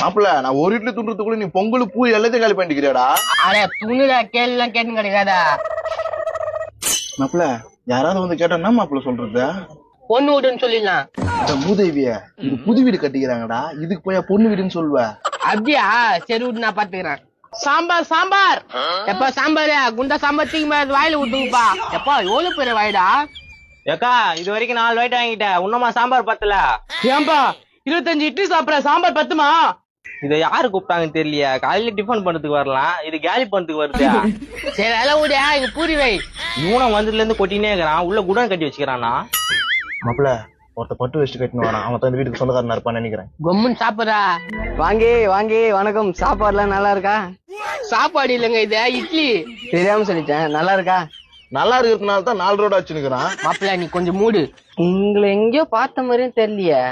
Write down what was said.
மாப்பிள்ள நான் ஒரு இட்லி துண்டுறதுக்குள்ள நீ பொங்கல் பூ எல்லாத்தையும் காலி பண்ணிக்கிறியாடா. அட துணுடா கேள்லாம் கேட்டு கிடைக்காதா. மாப்பிள்ள யாராவது வந்து கேட்டா என்ன மாப்பிள்ள சொல்றது? பொண்ணு வீடுன்னு சொல்லிடலாம். மூதேவிய இது புது வீடு கட்டிக்கிறாங்கடா, இதுக்கு போய் பொண்ணு வீடுன்னு சொல்லுவ? அப்படியா? சரி விட்டு நான் பாத்துக்கிறேன். சாம்பார் சாம்பார் எப்பா சாம்பார் குண்டா சாம்பார் தூக்கி வாயில விட்டுங்கப்பா. எப்பா எவ்வளவு பெரிய வாயிடா. ஏக்கா இது வரைக்கும் 4 வாய்ட்டு வாங்கிட்டேன், இன்னுமா சாம்பார் பத்தல? ஏன்பா 25 இட்லி சாப்பிடுற சாம்பார் பத்துமா? இதை யாரு கூப்பிட்டாங்கன்னு தெரியலையா? காலையில டிஃபன் பண்றதுக்கு வரலாம், இது கேலி பண்றதுக்கு வருது. சரி அதெல்லாம் விட இங்க பூரி வை. இவனும் வந்ததுல இருந்து கொட்டினே இருக்கிறான், உள்ள குடன் கட்டி வச்சுக்கிறானா. மாப்பிள்ள ஒருத்த பட்டு வச்சுட்டு கட்டினு வரான், அவன் தான் இந்த வீட்டுக்கு சொந்தக்காரனா இருப்பான்னு நினைக்கிறேன். கொம்முன்னு சாப்பிடுறா. வாங்கி வாங்கி வணக்கம். சாப்பாடுலாம் நல்லா இருக்கா? சாப்பாடு இல்லைங்க இது இட்லி. தெரியாம சொல்லிட்டேன். நல்லா இருக்கா? நல்லா இருக்கிறதுனால தான் 4 ரோடு வச்சுருக்கிறான். மாப்பிள்ள நீ கொஞ்சம் மூடு. உங்களை எங்கேயோ பார்த்த மாதிரியும் தெரியலையே.